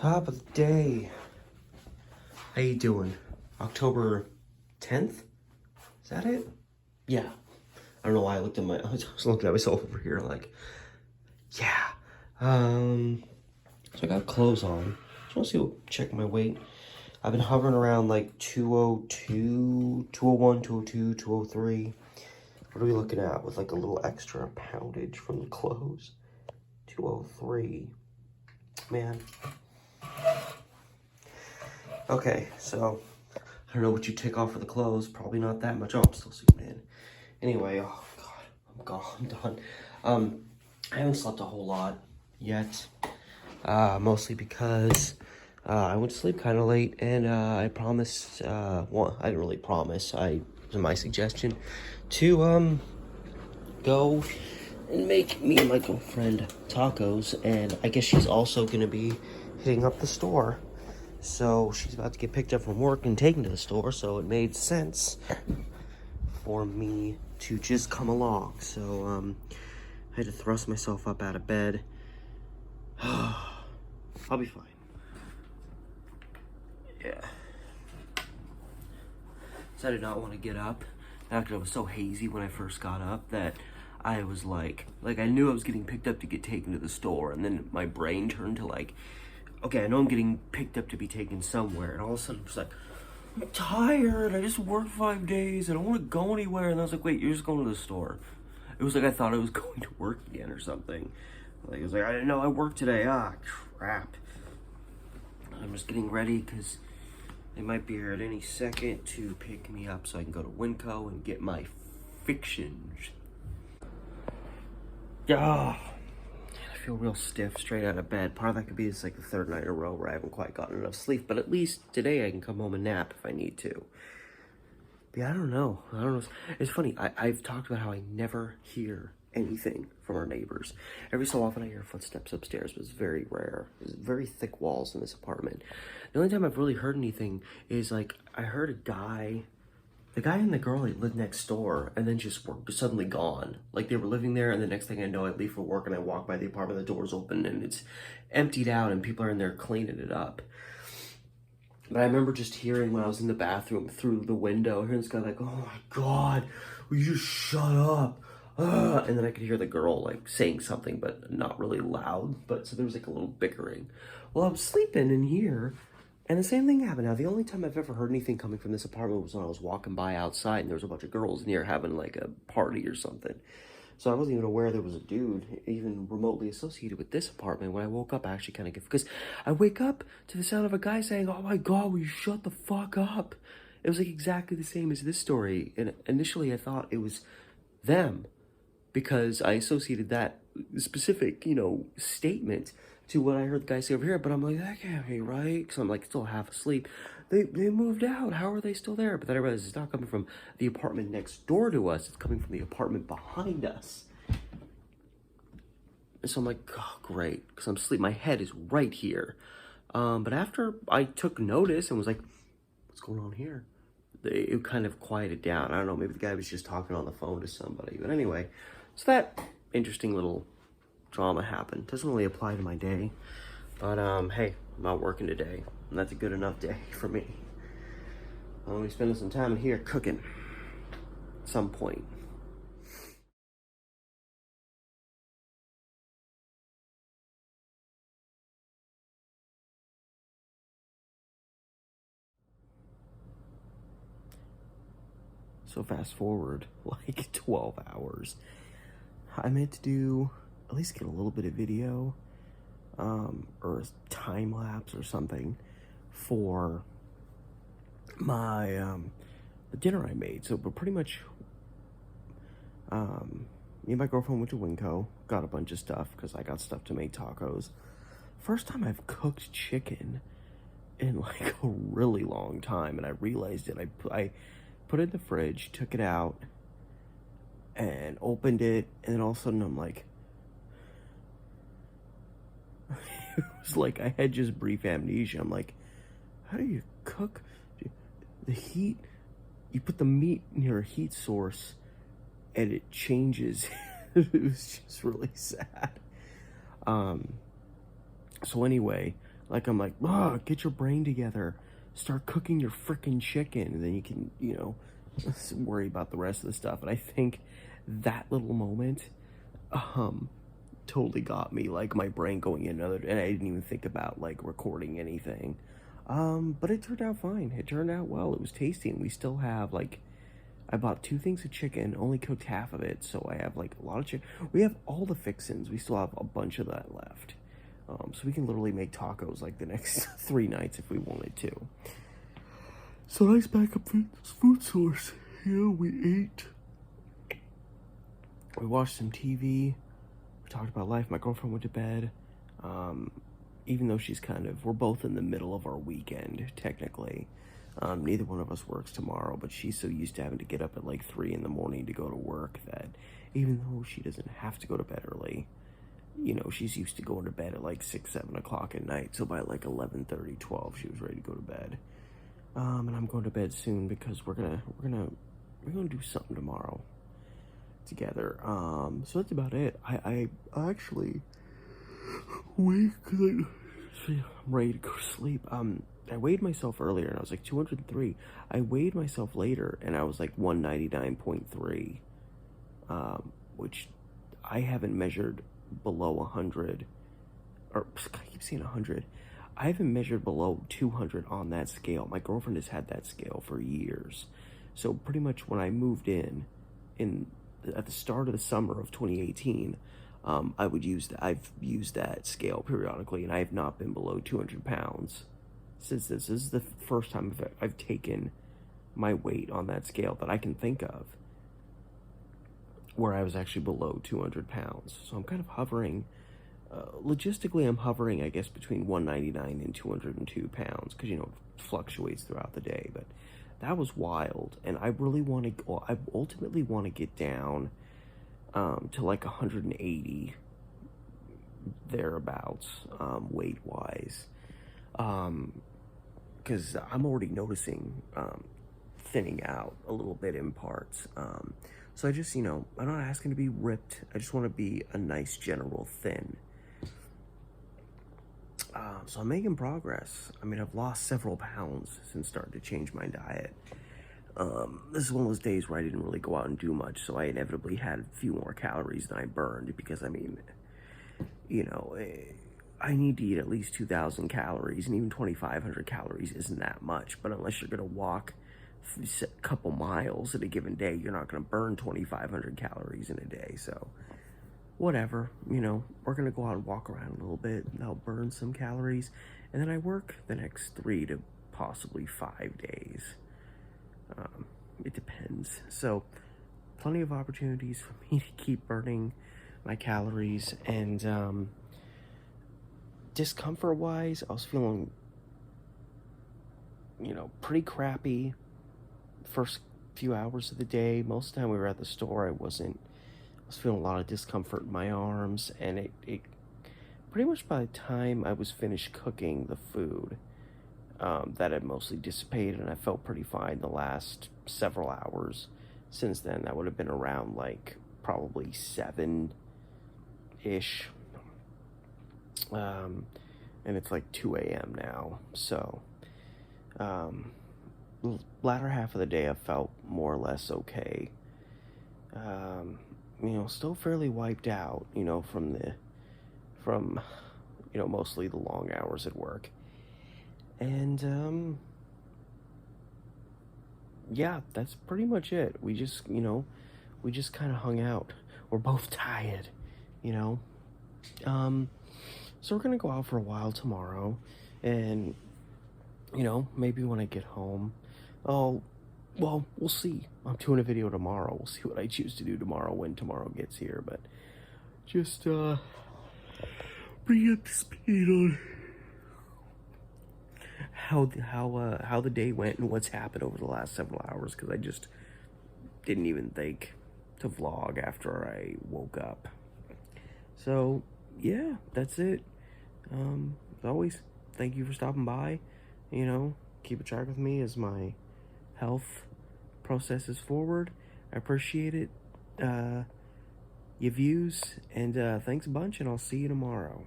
Top of the day. How you doing? October 10th? Is that it? Yeah. I don't know why I looked at I was looking at myself over here like, yeah. So I got clothes on. Just want to check my weight. I've been hovering around like 202, 201, 202, 203. What are we looking at with like a little extra poundage from the clothes? 203. Man. Okay, so I don't know what you take off for the clothes. Probably not that much. Oh, I'm still zooming in. Anyway, oh god, I'm gone. I'm done. I haven't slept a whole lot yet. Mostly because I went to sleep kind of late, and I promised. Well, I didn't really promise. It was my suggestion to go and make me and my girlfriend tacos, and I guess she's also gonna be hitting up the store. So she's about to get picked up from work and taken to the store, so it made sense for me to just come along. So I had to thrust myself up out of bed. I'll be fine. Yeah. So I did not want to get up after I was so hazy when I first got up that I was like I knew I was getting picked up to get taken to the store, and then my brain turned to like, okay, I know I'm getting picked up to be taken somewhere, and all of a sudden I was like, I'm tired, I just worked 5 days, I don't want to go anywhere, and I was like, wait, you're just going to the store? It was like I thought I was going to work again or something. Like, it was like, I didn't know I worked today, crap. I'm just getting ready, because they might be here at any second to pick me up so I can go to Winco and get my fixins. I feel real stiff straight out of bed. Part of that could be it's like the third night in a row where I haven't quite gotten enough sleep, but at least today I can come home and nap if I need to. But yeah, I don't know. It's funny. I've talked about how I never hear anything from our neighbors. Every so often I hear footsteps upstairs, but it's very rare. There's very thick walls in this apartment. The only time I've really heard anything is like I heard the guy and the girl that lived next door, and then just were suddenly gone. Like they were living there, and the next thing I know, I leave for work and I walk by the apartment, the door's open and it's emptied out and people are in there cleaning it up. But I remember just hearing when I was in the bathroom through the window, hearing this guy like, oh my god, will you just shut up? And then I could hear the girl like saying something, but not really loud. But so there was like a little bickering. Well, I'm sleeping in here, and the same thing happened. Now, the only time I've ever heard anything coming from this apartment was when I was walking by outside and there was a bunch of girls in here having like a party or something. So I wasn't even aware there was a dude even remotely associated with this apartment. When I woke up, I actually kind of get, because I wake up to the sound of a guy saying, oh my god, will you shut the fuck up? It was like exactly the same as this story. And initially I thought it was them, because I associated that specific, statement to what I heard the guy say over here, but I'm like, that can't be right, because I'm like still half asleep. They moved out. How are they still there? But then I realized it's not coming from the apartment next door to us. It's coming from the apartment behind us. And so I'm like, oh, great, because I'm asleep. My head is right here. But after I took notice and was like, what's going on here? It kind of quieted down. I don't know, maybe the guy was just talking on the phone to somebody. But anyway, so that interesting little drama happened. Doesn't really apply to my day. But, hey, I'm not working today. And that's a good enough day for me. I'm going to be spending some time in here cooking. At some point. So fast forward, like 12 hours. I meant to do, at least get a little bit of video, or a time lapse or something for my, the dinner I made. So, but pretty much, me and my girlfriend went to Winco, got a bunch of stuff, because I got stuff to make tacos. First time I've cooked chicken in like a really long time, and I realized it. I put it in the fridge, took it out, and opened it, and then all of a sudden I'm like, it was like I had just brief amnesia. I'm like, how do you cook? The heat, you put the meat near a heat source and it changes. It was just really sad. So anyway, Like, I'm like, oh, get your brain together. Start cooking your freaking chicken. And then you can, worry about the rest of the stuff. And I think that little moment, totally got me. Like, my brain going in another, and I didn't even think about, like, recording anything. But it turned out fine. It turned out well. It was tasty. And we still have, like, I bought 2 things of chicken, only cooked half of it, so I have like a lot of chicken. We have all the fixins. We still have a bunch of that left. So we can literally make tacos like the next 3 nights if we wanted to. So nice backup food source. Yeah, we ate. We watched some TV. We talked about life. My girlfriend went to bed. Even though we're both in the middle of our weekend, technically. Neither one of us works tomorrow, but she's so used to having to get up at like 3 in the morning to go to work that even though she doesn't have to go to bed early, she's used to going to bed at like 6, 7 o'clock at night. So by like 11:30, 12, she was ready to go to bed. And I'm going to bed soon because we're gonna do something tomorrow together. So that's about it. I actually wait because I'm ready to go to sleep. I weighed myself earlier and I was like 203. I weighed myself later and I was like 199.3, which I haven't measured below 100, or I keep saying 100. I haven't measured below 200 on that scale. My girlfriend has had that scale for years. So pretty much when I moved at the start of the summer of 2018, I've used that scale periodically, and I have not been below 200 pounds since this is the first time I've taken my weight on that scale that I can think of where I was actually below 200 pounds. So I'm kind of hovering, logistically I'm hovering, I guess, between 199 and 202 pounds because, it fluctuates throughout the day. But that was wild, and I ultimately want to get down to like 180 thereabouts, weight-wise. Because I'm already noticing thinning out a little bit in parts. So I just, I'm not asking to be ripped. I just want to be a nice general thin. So I'm making progress. I mean, I've lost several pounds since starting to change my diet. This is one of those days where I didn't really go out and do much, so I inevitably had a few more calories than I burned because, I mean, I need to eat at least 2,000 calories, and even 2,500 calories isn't that much. But unless you're going to walk a couple miles in a given day, you're not going to burn 2,500 calories in a day. So whatever, we're going to go out and walk around a little bit, and I'll burn some calories. And then I work the next 3 to possibly 5 days. It depends. So plenty of opportunities for me to keep burning my calories. And discomfort wise, I was feeling pretty crappy first few hours of the day. Most of the time we were at the store, I was feeling a lot of discomfort in my arms, and it pretty much by the time I was finished cooking the food, that had mostly dissipated, and I felt pretty fine the last several hours. Since then, that would have been around like probably 7-ish. And it's like 2 a.m. now, so latter half of the day I felt more or less okay. Still fairly wiped out, from mostly the long hours at work. And yeah, that's pretty much it. We just kind of hung out. We're both tired, So we're going to go out for a while tomorrow, and, maybe when I get home, well, we'll see. I'm doing a video tomorrow. We'll see what I choose to do tomorrow when tomorrow gets here, but just, bring up to speed on how the day went and what's happened over the last several hours, because I just didn't even think to vlog after I woke up. So, yeah, that's it. As always, thank you for stopping by. Keep a track with me as my health processes forward. I appreciate it. Your views, and thanks a bunch, and I'll see you tomorrow.